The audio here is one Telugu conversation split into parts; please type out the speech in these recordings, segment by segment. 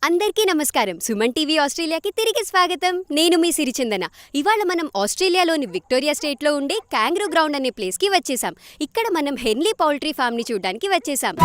అందరికీ నమస్కారం. సుమన్ టీవీ ఆస్ట్రేలియాకి తిరిగి స్వాగతం. నేను మీ సిరిచందన. ఇవాళ మనం ఆస్ట్రేలియాలోని విక్టోరియా స్టేట్లో ఉండే క్యాంగ్రూ గ్రౌండ్ అనే ప్లేస్కి వచ్చేసాం. ఇక్కడ మనం హెన్లీ పౌల్ట్రీ ఫామ్ని చూడడానికి వచ్చేసాం.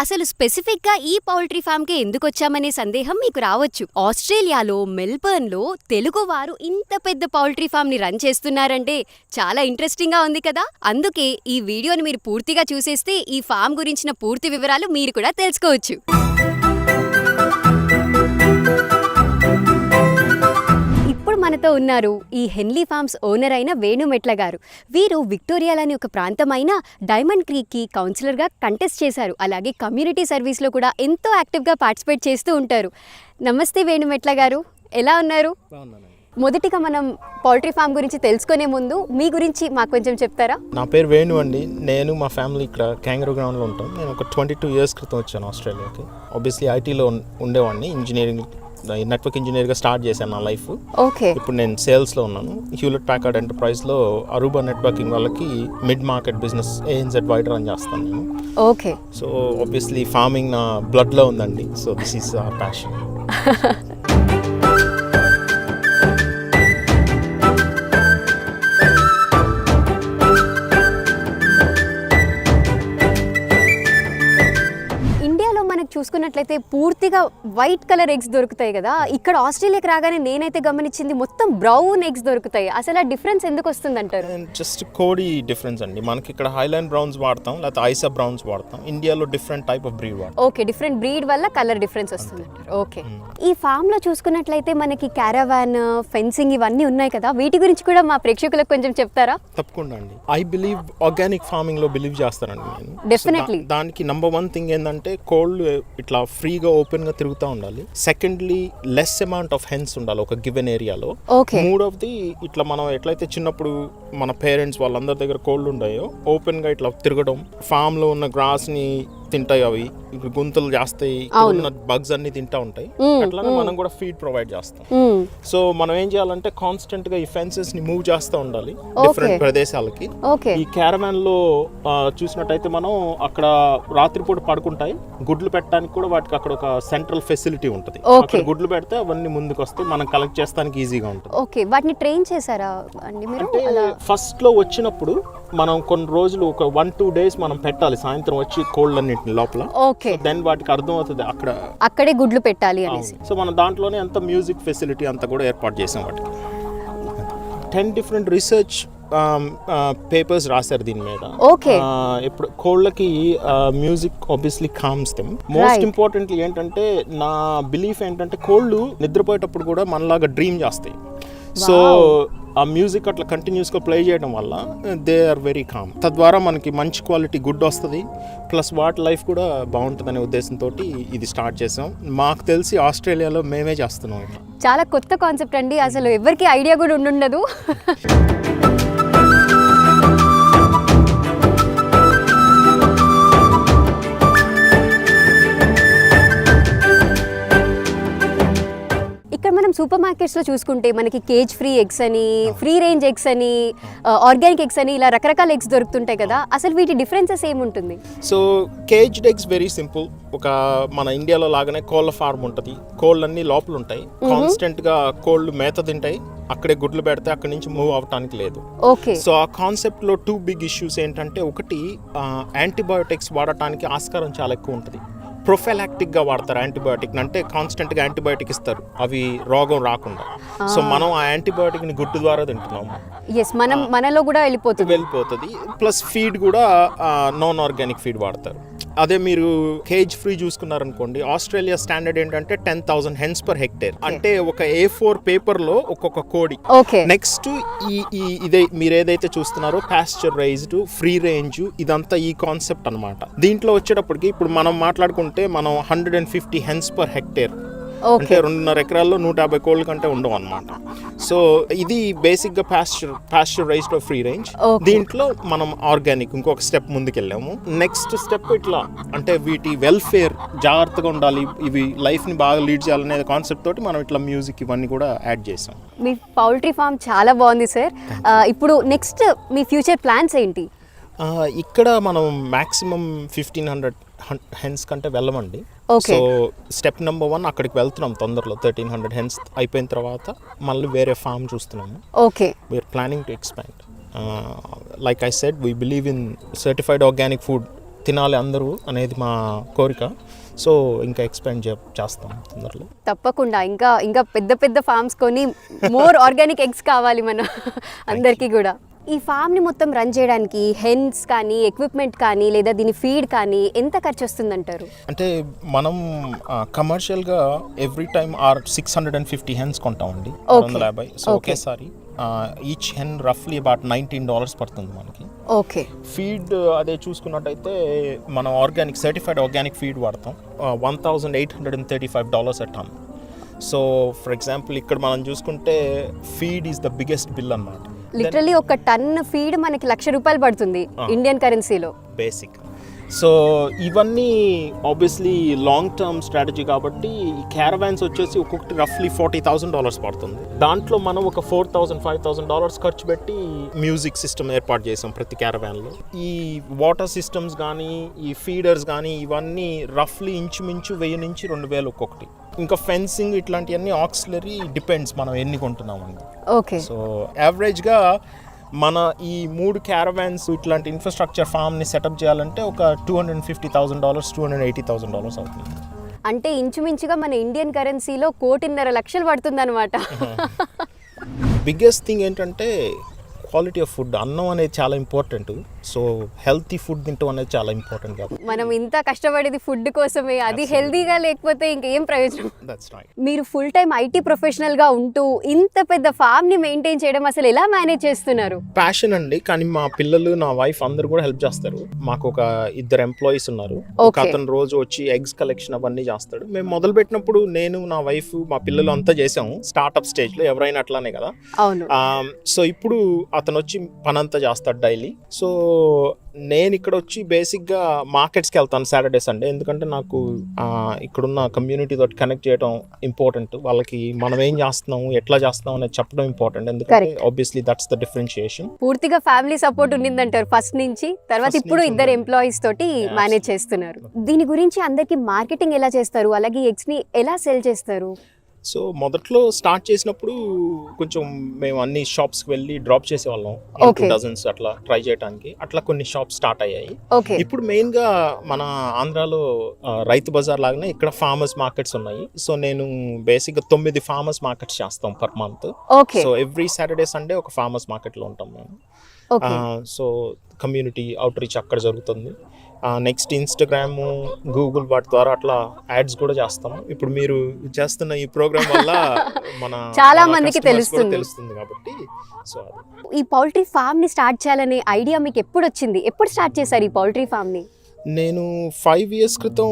అసలు స్పెసిఫిక్గా ఈ పౌల్ట్రీ ఫామ్కి ఎందుకు వచ్చామనే సందేహం మీకు రావచ్చు. ఆస్ట్రేలియాలో మెల్బర్న్లో తెలుగువారు ఇంత పెద్ద పౌల్ట్రీ ఫామ్ని రన్ చేస్తున్నారంటే చాలా ఇంట్రెస్టింగ్గా ఉంది కదా. అందుకే ఈ వీడియోని మీరు పూర్తిగా చూసేస్తే ఈ ఫామ్ గురించిన పూర్తి వివరాలు మీరు కూడా తెలుసుకోవచ్చు. మనతో ఉన్నారు ఈ హెన్లీ ఫార్మ్స్ ఓనర్ అయిన వేణు మెట్ల గారు. వీరు విక్టోరియాలోని ఒక ప్రాంతమైన డైమండ్ క్రీక్కి కౌన్సిలర్గా కంటెస్ట్ చేశారు. అలాగే కమ్యూనిటీ సర్వీస్లో కూడా ఎంతో యాక్టివ్గా పార్టిసిపేట్ చేస్తూ ఉంటారు. నమస్తే వేణు మెట్ల గారు, ఎలా ఉన్నారు? మొదటిగా మనం పౌల్ట్రీ ఫామ్ గురించి తెలుసుకునే ముందు మీ గురించి మాకు కొంచెం చెప్తారా? నా పేరు వేణు అండి. నేను మా ఫ్యామిలీ ఇక్కడ క్యాంగరూ గ్రౌండ్లో ఉంటాం. నేను ఒక 22 years క్రితం వచ్చాను ఆస్ట్రేలియాకి. ఆబ్వియస్లీ ఐటీలో ఉండేవాడిని, ఇంజనీరింగ్ నెట్వర్క్ ఇంజనీర్గా స్టార్ట్ చేశాను నా లైఫ్. ఓకే. ఇప్పుడు నేను సేల్స్లో ఉన్నాను. హ్యూలెట్ ప్యాకర్డ్ ఎంటర్ప్రైజ్లో అరూబా నెట్వర్కింగ్ వాళ్ళకి mid market business ANZ wide run చేస్తాను నేను. ఓకే. సో ఆబ్వియస్లీ ఫార్మింగ్ నా బ్లడ్లో ఉందండి. So this is our passion. చూసుకున్నట్లయితే పూర్తిగా వైట్ కలర్ ఎగ్స్ దొరుకుతాయి కదా. ఇక్కడ ఆస్ట్రేలియాకి రాగానే నేనైతే గమనించింది మొత్తం బ్రౌన్ ఎగ్స్ దొరుకుతాయి. అసలు ఆ డిఫరెన్స్ ఎందుకు వస్తుంది అంటారు? జస్ట్ కోడి డిఫరెన్స్ అండి. మనకి ఇక్కడ హైలాండ్ బ్రౌన్స్ వాడతాం, లేకపోతే ఐసా బ్రౌన్స్ వాడతాం. ఇండియాలో డిఫరెంట్ టైప్ ఆఫ్ బ్రీడ్ వాడతాం. ఓకే, డిఫరెంట్ బ్రీడ్ వల్ల కలర్ డిఫరెన్స్ వస్తుంది అంటారు. ఓకే. ఈ ఫామ్ లో చూసుకున్నట్లయితే మనకి క్యారవాన్, ఫెన్సింగ్ ఇవన్నీ ఉన్నాయి కదా, వీటి గురించి కూడా మా ప్రేక్షకులకు కొంచెం చెప్తారా? తప్పకుండా అండి. ఐ బిలీవ్ ఆర్గానిక్ ఫార్మింగ్ లో బిలీవ్ చేస్తానండి నేను. డెఫినెట్లీ. దానికి నంబర్ 1 థింగ్ ఏంటంటే కోల్డ్ ఇట్లా ఫ్రీగా ఓపెన్ గా తిరుగుతూ ఉండాలి. Secondly less amount of hence ఉండాలి ఒక గివెన్ ఏరియాలో. మూడవది ఇట్లా మనం ఎట్లయితే చిన్నప్పుడు మన పేరెంట్స్ వాళ్ళందరి దగ్గర కోల్డ్ ఉంటాయో ఓపెన్ గా ఇట్లా తిరగడం, ఫామ్ లో ఉన్న గ్రాస్ ని తింటాయి, అవి గుంతలు చేస్తాయి, బగ్స్ అన్ని తింటా ఉంటాయి. అట్లానే మనం కూడా ఫీడ్ ప్రొవైడ్ చేస్తాం. సో మనం ఏం చేయాలంటే కాన్స్టెంట్ గా ఈ ఫెన్సెస్ ని మూవ్ చేస్తూ ఉండాలి డిఫరెంట్ ప్రదేశాలకి. ఈ క్యారవాన్ లో చూసినట్టయితే మనం అక్కడ రాత్రిపూట పడుకుంటాయి, గుడ్లు పెట్టడానికి కూడా వాటికి అక్కడ ఒక సెంట్రల్ ఫెసిలిటీ ఉంటుంది. అక్కడ గుడ్లు పెడితే అవన్నీ ముందుకు వస్తాయి, మనం కలెక్ట్ చేస్తానికి ఈజీగా ఉంటుంది. ఓకే. వాటిని ట్రైన్ చేశారా అండి మీరు? అంటే ఫస్ట్ లో వచ్చినప్పుడు మనం కొన్ని రోజులు ఒక 1-2 days మనం పెట్టాలి, సాయంత్రం వచ్చి కోల్డ్ అన్నింటిని లోపల. ఓకే. దెన్ వాటికి అర్థం అవుతుంది అక్కడే గుడ్లు పెట్టాలి అనేసి. సో మనం దాంట్లోనే అంత మ్యూజిక్ ఫెసిలిటీ అంతా కూడా ఏర్పాటు చేసాం. వాటికి 10 different రీసెర్చ్ పేపర్స్ రాశారు దీని మీద. ఓకే. ఇప్పుడు కోళ్ళకి music obviously comms them. Most importantly ఏంటంటే నా బిలీఫ్ ఏంటంటే కోళ్ళు నిద్రపోయేటప్పుడు కూడా మనలాగా డ్రీమ్ చేస్తాయి. సో ఆ మ్యూజిక్ అట్లా కంటిన్యూస్గా ప్లే చేయడం వల్ల దే ఆర్ వెరీ కామ్. తద్వారా మనకి మంచి క్వాలిటీ గుడ్ వస్తుంది, ప్లస్ వాటి లైఫ్ కూడా బాగుంటుందనే ఉద్దేశంతో ఇది స్టార్ట్ చేసాం. మాకు తెలిసి ఆస్ట్రేలియాలో మేమే చేస్తున్నాం. చాలా కొత్త కాన్సెప్ట్ అండి, అసలు ఎవరికి ఐడియా కూడా ఉండదు. మనం సూపర్ మార్కెట్స్లో చూసుకుంటే మనకి కేజ్ ఫ్రీ ఎగ్స్ అని, ఫ్రీ రేంజ్ ఎగ్స్ అని, ఆర్గానిక్ ఎగ్స్ అని, ఇలా రకరకాల ఎగ్స్ దొరుకుతుంటాయి కదా. అసలు వీటి డిఫరెన్సెస్ ఏముంటుంది? So caged eggs very simple. ఒక మన ఇండియాలో లాగానే కోళ్ళ ఫార్మ్ ఉంటుంది, కోళ్ళు అన్ని లోపల ఉంటాయి, కాన్స్టెంట్ గా కోళ్ళు మేత తింటాయి, అక్కడే గుడ్లు పెడితే అక్కడి నుంచి మూవ్ అవటానికి లేదు. ఓకే. సో ఆ కాన్సెప్ట్ లో 2 big issues ఏంటంటే, ఒకటి యాంటీబయోటిక్స్ వాడటానికి ఆస్కారం చాలా ఎక్కువ ఉంటుంది. ప్రొఫైలాక్టిక్గా వాడతారు యాంటీబయోటిక్, అంటే కాన్స్టెంట్గా యాంటీబయోటిక్ ఇస్తారు అవి రోగం రాకుండా. సో మనం ఆ యాంటీబయోటిక్ని గుడ్డు ద్వారా తింటున్నాము. మనలో కూడా వెళ్ళిపోతుంది. ప్లస్ ఫీడ్ కూడా నాన్ ఆర్గానిక్ ఫీడ్ వాడతారు. అదే మీరు కేజ్ ఫ్రీ చూసుకున్నారనుకోండి, ఆస్ట్రేలియా స్టాండర్డ్ ఏంటంటే 10,000 hens per hectare. అంటే ఒక A4 పేపర్లో ఒక్కొక్క కోడి. నెక్స్ట్ ఇదే మీరు ఏదైతే చూస్తున్నారో పాస్చర్ రైజ్డ్, ఫ్రీ రేంజ్, ఇదంతా ఈ కాన్సెప్ట్ అనమాట. దీంట్లో వచ్చేటప్పటికి ఇప్పుడు మనం మాట్లాడుకుంటే మనం 150 hens per hectare అంటే 2.5 ఎకరాల్లో 150 కోళ్ళ కంటే ఉండవు అనమాట. సో ఇది బేసిక్గా పాస్చరైజ్డ్ ఫ్రీ రేంజ్. దీంట్లో మనం ఆర్గానిక్ ఇంకొక స్టెప్ ముందుకెళ్ళాము. నెక్స్ట్ స్టెప్ ఇట్లా అంటే వీటి వెల్ఫేర్ జాగ్రత్తగా ఉండాలి, ఇవి లైఫ్ని బాగా లీడ్ చేయాలనే కాన్సెప్ట్ తోటి మనం ఇట్లా మ్యూజిక్ ఇవన్నీ కూడా యాడ్ చేసాం. మీ పౌల్ట్రీ ఫామ్ చాలా బాగుంది సార్. ఇప్పుడు నెక్స్ట్ మీ ఫ్యూచర్ ప్లాన్స్ ఏంటి? ఇక్కడ మనం మ్యాక్సిమం 1500 హెన్స్ కంటే వెళ్ళమండి. సో స్టెప్ నెంబర్ 1 అక్కడికి వెళ్తున్నాం తొందరలో. 1300 హెన్స్ అయిపోయిన తర్వాత మళ్ళీ వేరే ఫామ్ చూస్తున్నాము. Okay, we are planning to expand. Like I said, we believe in certified organic food తినాలి అందరూ అనేది మా కోరిక. సో ఇంకా ఎక్స్పాండ్ చేస్తాం తొందరలో. తప్పకుండా ఇంకా ఇంకా పెద్ద పెద్ద ఫార్మ్స్ కొని మోర్ ఆర్గానిక్ ఎగ్స్ కావాలి మన అందరికీ కూడా. ఈ ఫామ్ని మొత్తం రన్ చేయడానికి హెన్స్ కానీ ఎక్విప్మెంట్ కానీ లేదా దీని ఫీడ్ కానీ ఎంత ఖర్చు వస్తుందంటారు? అంటే మనం కమర్షియల్గా ఎవ్రీ టైమ్ 650 హెన్స్ కొంటామండి, 250. సో ఒకేసారి ఈచ్ హెన్ రఫ్లీ అబౌట్ $19 పడుతుంది మనకి. ఓకే, ఫీడ్ అదే చూసుకున్నట్టయితే మనం ఆర్గానిక్ సర్టిఫైడ్ ఆర్గానిక్ ఫీడ్ వాడతాం, $1,835 a ton. So for example ఇక్కడ మనం చూసుకుంటే feed is the biggest bill అన్నమాట. లిటరలీ ఒక టన్ ఫీడ్ మనకి ₹1,00,000 పడుతుంది ఇండియన్ కరెన్సీలో బేసిక్. సో ఇవన్నీ ఆబ్వియస్లీ లాంగ్ టర్మ్ స్ట్రాటజీ కాబట్టి ఈ క్యారవాన్స్ వచ్చేసి ఒక్కొక్కటి రఫ్లీ $40,000 పడుతుంది. దాంట్లో మనం ఒక $4,000-5,000 ఖర్చు పెట్టి మ్యూజిక్ సిస్టమ్ ఏర్పాటు చేసాం ప్రతి క్యారవాన్లో. ఈ వాటర్ సిస్టమ్స్ కానీ ఈ ఫీడర్స్ కానీ ఇవన్నీ రఫ్లీ ఇంచుమించు 1000 నుంచి 2000 ఒక్కొక్కటి. ఇంకా ఫెన్సింగ్ ఇట్లాంటివన్నీ ఆక్సిలరీ డిపెండ్స్ మనం ఎన్ని కొంటున్నామండి. ఓకే, సో యావరేజ్గా మన ఈ 3 క్యారవాన్స్ ఇట్లాంటి ఇన్ఫ్రాస్ట్రక్చర్ ఫామ్ని సెటప్ చేయాలంటే ఒక $250,000 $280,000 అవుతుంది. అంటే ఇంచుమించుగా మన ఇండియన్ కరెన్సీలో 1,50,00,000 పడుతుంది అనమాట. బిగ్గెస్ట్ థింగ్ ఏంటంటే క్వాలిటీ ఆఫ్ ఫుడ్. అన్నం అనేది చాలా ఇంపార్టెంట్. సో హెల్తీ ఫుడ్ తింటాం అనేది చాలా ఇంపార్టెంట్ కాబట్టి మనం ఇంత కష్టపడేది ఫుడ్ కోసమే. అది హెల్తీగా లేకపోతే ఇంకేం ప్రయోజనం. మీరు ఫుల్ టైం ఐటీ ప్రొఫెషనల్గా ఉంటూ ఇంత పెద్ద ఫామ్ని మెయింటైన్ చేయడం అసలు ఎలా మేనేజ్ చేస్తున్నారు? ప్యాషన్ అండి, కానీ మా పిల్లలు నా వైఫ్ అందరు కూడా హెల్ప్ చేస్తారు. మాకు ఒక 2 ఎంప్లాయీస్ ఉన్నారు. ఒక అతను రోజు వచ్చి ఎగ్స్ కలెక్షన్ అవన్నీ చేస్తాడు. మేము మొదలు పెట్టినప్పుడు నేను నా వైఫ్ మా పిల్లలు అంతా చేసాము స్టార్ట్అప్ స్టేజ్లో, ఎవరైనా అట్లానే కదా. అవును. సో ఇప్పుడు అతను వచ్చి పనంతా చేస్తాడు డైలీ. సో నేను ఇక్కడ వచ్చి బేసిక్గా మార్కెట్స్కి వెళ్తాను సాటర్డే సండే, ఎందుకంటే నాకు ఇక్కడున్న కమ్యూనిటీ తోటి కనెక్ట్ చేయడం ఇంపార్టెంట్. వాళ్ళకి మనం ఏం చేస్తున్నాం ఎట్లా చేస్తున్నాం అనేది చెప్పడం ఇంపార్టెంట్, ఎందుకంటే ఆబ్వియస్లీ దట్స్ ద డిఫరెన్షియేషన్. పూర్తిగా ఫ్యామిలీ సపోర్ట్ ఉండిందంటారు ఫస్ట్ నుంచి, తర్వాత ఇప్పుడు 2 ఎంప్లాయీస్ తోటి మేనేజ్ చేస్తున్నారు. దీని గురించి అందరికి మార్కెటింగ్ ఎలా చేస్తారు, అలాగే ఎగ్స్ ని ఎలా సెల్ చేస్తారు? సో మొదట్లో స్టార్ట్ చేసినప్పుడు కొంచెం మేము అన్ని షాప్స్కి వెళ్ళి డ్రాప్ చేసేవాళ్ళం, డజన్స్ అట్లా ట్రై చేయడానికి. అట్లా కొన్ని షాప్స్ స్టార్ట్ అయ్యాయి. ఇప్పుడు మెయిన్గా మన ఆంధ్రాలో రైతు బజార్ లాగానే ఇక్కడ ఫార్మర్స్ మార్కెట్స్ ఉన్నాయి. సో నేను బేసిక్గా 9 ఫార్మర్స్ మార్కెట్స్ చేస్తాం per month. So every Saturday Sunday ఒక ఫార్మర్స్ మార్కెట్లో ఉంటాం మేము. సో కమ్యూనిటీ అవుట్ రీచ్ అక్కడ జరుగుతుంది. నెక్స్ట్ ఇన్స్టాగ్రామ్, గూగుల్ వాటి ద్వారా అట్లా యాడ్స్ కూడా చేస్తాము. ఇప్పుడు మీరు చేస్తున్న ఈ ప్రోగ్రామ్ వల్ల మన చాలా మందికి తెలుస్తుంది కాబట్టి. సో ఈ పౌల్ట్రీ ఫామ్ ని స్టార్ట్ చేయాలనే ఐడియా మీకు ఎప్పుడు వచ్చింది? ఎప్పుడు స్టార్ట్ చేశారు ఈ పౌల్ట్రీ ఫామ్ ని? నేను 5 years క్రితం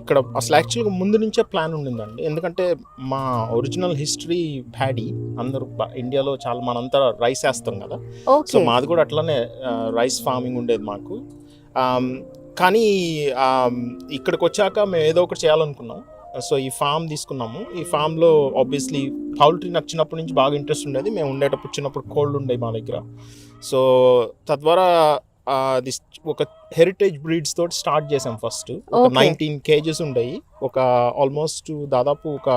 ఇక్కడ అసలు యాక్చువల్గా ముందు నుంచే ప్లాన్ ఉండిందండి. ఎందుకంటే మా ఒరిజినల్ హిస్టరీ ప్యాడీ. అందరూ ఇండియాలో చాలా మనంతా రైస్ వేస్తాం కదా. సో మాది కూడా అట్లానే రైస్ ఫార్మింగ్ ఉండేది మాకు. కానీ ఇక్కడికి వచ్చాక మేము ఏదో ఒకటి చేయాలనుకున్నాం. సో ఈ ఫామ్ తీసుకున్నాము. ఈ ఫామ్లో ఆబ్వియస్లీ పౌల్ట్రీ నాకు చిన్నప్పటి నుంచి బాగా ఇంట్రెస్ట్ ఉండేది. మేము ఉండేటప్పుడు చిన్నప్పుడు కోళ్ళు ఉండేవి మా దగ్గర. సో తద్వారా అది ఒక హెరిటేజ్ బ్రీడ్స్ తోటి స్టార్ట్ చేసాం. ఫస్ట్ ఒక 19 kgs ఉండేవి. ఒక ఆల్మోస్ట్ దాదాపు ఒక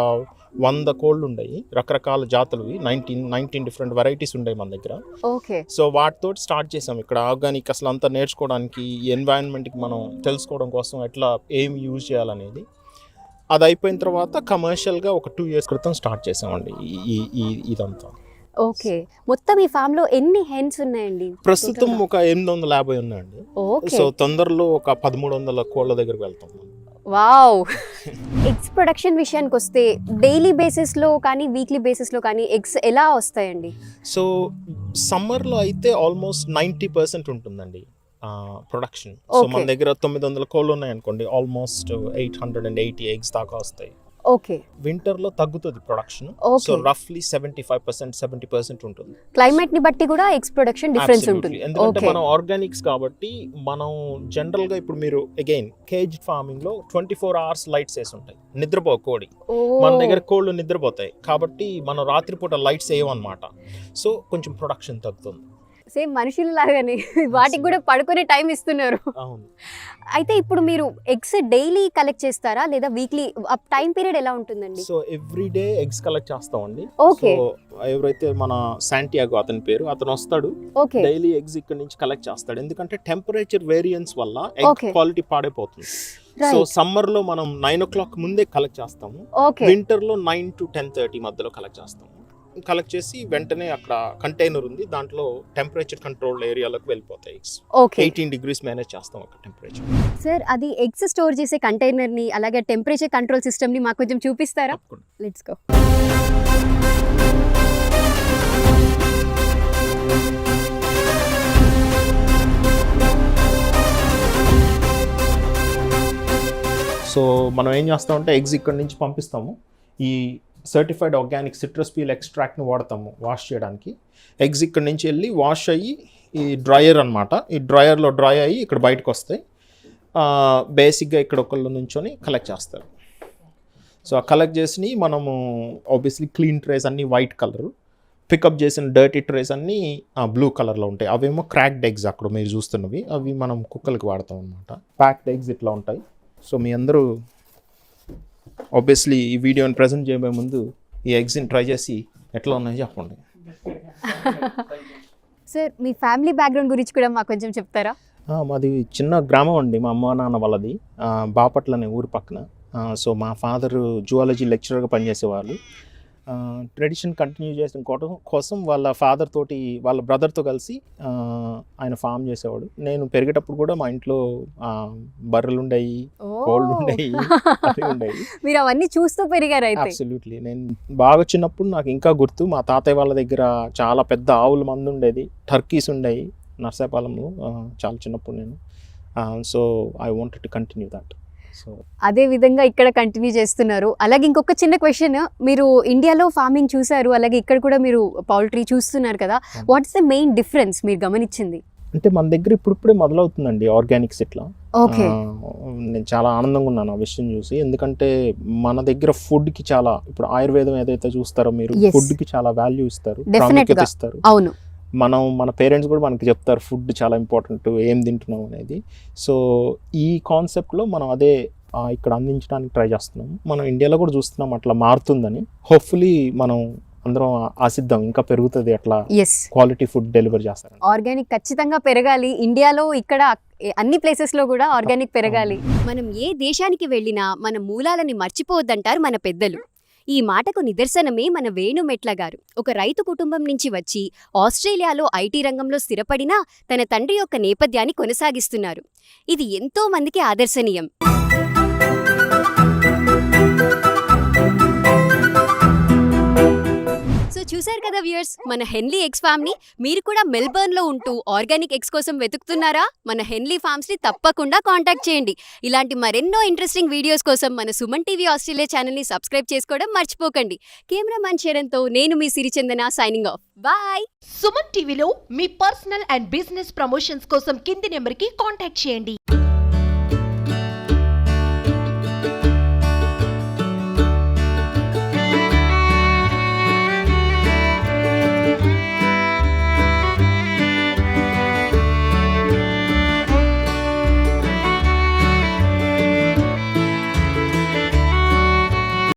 100 కోళ్ళు ఉండేవి, రకరకాల జాతులు. 19 డిఫరెంట్ వెరైటీస్ ఉండేవి మన దగ్గర. సో వాటితో స్టార్ట్ చేసాం ఇక్కడ ఆర్గానిక్ అసలు అంతా నేర్చుకోవడానికి, ఈ ఎన్వైరన్మెంట్కి మనం తెలుసుకోవడం కోసం ఎట్లా ఏం యూజ్ చేయాలనేది. అది అయిపోయిన తర్వాత కమర్షియల్గా ఒక 2 years క్రితం స్టార్ట్ చేసామండి ఇదంతా. ఓకే, మొత్తం ఈ ఫామ్ లో ఎన్ని హెన్స్ ఉన్నాయండి? ప్రస్తుతం ఒక 850 ఉన్నాయండి. సో తొందరలో ఒక 1300 కోళ్ళ దగ్గరకు వెళ్తాం. వావ్. ఎగ్స్ ప్రొడక్షన్ విషయానికి వస్తే డైలీ బేసిస్ లో కానీ వీక్లీ బేసిస్ లో కానీ ఎగ్స్ ఎలా వస్తాయండి? సో సమ్మర్లో అయితే ఆల్మోస్ట్ 90% ఉంటుందండి ప్రొడక్షన్. సో మన దగ్గర 900 కోళ్ళు ఉన్నాయి అనుకోండి, ఆల్మోస్ట్ 880 ఎగ్స్ దాకా వస్తాయి. ఓకే. వింటర్లో తగ్గుతుంది ప్రొడక్షన్. Okay. సో రఫ్లీ 75% 70% ఉంటుంది. క్లైమేట్ ని బట్టి కూడా ఎగ్స్ ప్రొడక్షన్ డిఫరెన్స్ Absolutely. ఉంటుంది. ఎందుకంటే ఓకే. మనం ఆర్గానిక్స్ కాబట్టి మనం జనరల్ గా ఇప్పుడు మీరు అగైన్ కేజ్ ఫార్మింగ్ లో 24 hours లైట్స్ వేసి ఉంటాయి. నిద్రపో కోడి, మన దగ్గర కోళ్ళు నిద్రపోతాయి కాబట్టి మనం రాత్రిపూట లైట్స్ వేయమన్నమాట. సో కొంచెం ప్రొడక్షన్ తగ్గుతుంది. సేమ్ మనుషుల లాగానే వాటికి కూడా పడుకునే టైం ఇస్తున్నారు. అవును. అయితే ఇప్పుడు మీరు ఎగ్స్ డైలీ కలెక్ట్ చేస్తారా లేదా వీక్లీ? టైం పీరియడ్ ఎలా ఉంటుందండి? So every day eggs collect చేస్తామండి. Okay. సో ఎవరైతే మన శాంటియాగో అతని పేరు, అతను వస్తాడు ఓకే. డైలీ ఎగ్స్ ఇక్కడ నుంచి కలెక్ట్ చేస్తాడు. ఎందుకంటే టెంపరేచర్ వేరియన్స్ వల్ల ఎగ్ Okay. క్వాలిటీ పాడైపోతుంది. So Right. సమ్మర్ లో మనం 9 o'clock ముందే కలెక్ట్ చేస్తాము. ఓకే. వింటర్ లో 9 to 10:30 మధ్యలో కలెక్ట్ చేస్తాము. కలెక్ట్ చేసి వెంటనే అక్కడ కంటైనర్ ఉంది, దాంట్లో టెంపరేచర్ కంట్రోల్ ఏరియాలోకి వెళ్ళిపోతాయి ఎగ్స్. ఓకే. 18 degrees మేనేజ్ చేస్తాం అక్కడ టెంపరేచర్. సార్ అది ఎగ్స్ స్టోర్ చేసే కంటైనర్ ని అలాగే టెంపరేచర్ కంట్రోల్ సిస్టమ్ ని మాకు కొంచెం చూపిస్తారా? తప్పకుండా. Let's go. సో మనం ఏం చేస్తామంటే ఎగ్స్ ఇక్కడ నుంచి పంపిస్తాము. ఈ సర్టిఫైడ్ ఆర్గానిక్ సిట్రస్ పీల్ ఎక్స్ట్రాక్ట్ని వాడతాము వాష్ చేయడానికి. ఎగ్స్ ఇక్కడ నుంచి వెళ్ళి వాష్ అయ్యి ఈ డ్రయర్ అనమాట, ఈ డ్రయర్లో డ్రై అయ్యి ఇక్కడ బయటకు వస్తాయి. బేసిక్గా ఇక్కడ ఒకళ్ళు నుంచొని కలెక్ట్ చేస్తారు. సో ఆ కలెక్ట్ చేసి మనము ఆబ్వియస్లీ క్లీన్ ట్రేస్ అన్నీ వైట్ కలర్, పికప్ చేసిన డర్టీ ట్రేస్ అన్నీ బ్లూ కలర్లో ఉంటాయి. అవేమో క్రాక్డ్ ఎగ్స్ అక్కడ మీరు చూస్తున్నవి, అవి మనం కుక్కలకి వాడతాం అనమాట. ప్యాక్డ్ ఎగ్స్ ఇట్లా ఉంటాయి. సో మీ అందరూ ఆబ్వియస్లీ ఈ వీడియోని ప్రజెంట్ చేయబోయే ముందు ఈ ఎగ్స్ని ట్రై చేసి ఎట్లా ఉన్నాయో చెప్పండి. సార్ మీ ఫ్యామిలీ బ్యాక్గ్రౌండ్ గురించి కూడా మాకు కొంచెం చెప్తారా? మాది చిన్న గ్రామం అండి, మా అమ్మ నాన్న వాళ్ళది బాపట్ల అనే ఊరు పక్కన. సో మా ఫాదర్ జువాలజీ లెక్చరర్గా పనిచేసేవాళ్ళు. ట్రెడిషన్ కంటిన్యూ చేసిన కోసం వాళ్ళ ఫాదర్ తోటి వాళ్ళ బ్రదర్తో కలిసి ఆయన ఫామ్ చేసేవాడు. నేను పెరిగేటప్పుడు కూడా మా ఇంట్లో బర్రెలు ఉండేవి, కోళ్ళు ఉండేవి, అవి ఉండేవి. మీరు అవన్నీ చూస్తూ పెరిగారు అయితే? అబ్సల్యూట్లీ. నేను బాగా చిన్నప్పుడు నాకు ఇంకా గుర్తు, మా తాతయ్య వాళ్ళ దగ్గర చాలా పెద్ద ఆవుల మంది ఉండేది, టర్కీస్ ఉండేవి నర్సాపాలెంలో చాలా చిన్నప్పుడు నేను. So I wanted to continue that. So అదే విధంగా ఇక్కడ కంటిన్యూ చేస్తున్నారు. అలాగే ఇంకొక చిన్న క్వశ్చన్, మీరు ఇండియాలో ఫార్మింగ్ చూసారు, అలాగే ఇక్కడ కూడా మీరు పౌల్ట్రీ చూస్తున్నారు కదా, what is the main difference మీరు గమనించింది? అంటే మన దగ్గర ఇప్పుడిప్పుడే మొదలవుతుందండి ఆర్గానిక్స్ ఇట్లా. ఓకే. నేను చాలా ఆనందంగా ఉన్నాను ఆ విషయం చూసి. ఎందుకంటే మన దగ్గర ఫుడ్కి చాలా, ఇప్పుడు ఆయుర్వేదం ఏదైతే చూస్తారో మీరు, Yes. ఫుడ్కి చాలా వాల్యూ ఇస్తారు, Definitely ప్రాముఖ్యత గా. ఇస్తారు. అవును. మన పేరెంట్స్ కూడా మనకి చెప్తారు ఫుడ్ చాలా ఇంపార్టెంట్, ఏం తింటున్నాం అనేది. సో ఈ కాన్సెప్ట్లో మనం అదే ఇక్కడ అందించడానికి ట్రై చేస్తున్నాం. మనం ఇండియాలో కూడా చూస్తున్నాం అట్లా మారుతుందని. హోప్ఫుల్లీ మనం అందరం ఆశిద్దాం ఇంకా పెరుగుతుంది, అట్లా ఎస్, క్వాలిటీ ఫుడ్ డెలివర్ చేస్తారు. ఆర్గానిక్ ఖచ్చితంగా పెరగాలి. ఇండియాలో ఇక్కడ అన్ని ప్లేసెస్ లో కూడా ఆర్గానిక్ పెరగాలి. మనం ఏ దేశానికి వెళ్ళినా మన మూలాలని మర్చిపోవద్దంటారు మన పెద్దలు. ఈ మాటకు నిదర్శనమే మన వేణుమెట్ల గారు. ఒక రైతు కుటుంబం నుంచి వచ్చి ఆస్ట్రేలియాలో ఐటీ రంగంలో స్థిరపడినా తన తండ్రి యొక్క నేపథ్యాన్ని కొనసాగిస్తున్నారు. ఇది ఎంతో మందికి ఆదర్శనీయం. సో చూశారు కదా వ్యూయర్స్, మన హెన్లీ ఎగ్స్ ఫామ్ ని. మీరు కూడా మెల్బర్న్ లో ఉంటూ ఆర్గానిక్ ఎగ్స్ కోసం వెతుకుతున్నారా? మన హెన్లీ ఫార్మ్స్ ని తప్పకుండా కాంటాక్ట్ చేయండి. ఇలాంటి మరెన్నో ఇంట్రెస్టింగ్ వీడియోస్ కోసం మన సుమన్ టీవీ ఆస్ట్రేలియా ఛానల్ ని సబ్స్క్రైబ్ చేసుకోవడం మర్చిపోకండి. కెమెరామ్యాన్ చరణ్తో నేను మీ Sirichandana signing off. Bye. Suman టీవీలో మీ పర్సనల్ అండ్ బిజినెస్ ప్రమోషన్స్ కోసం కింది నెంబర్కి కాంటాక్ట్ చేయండి.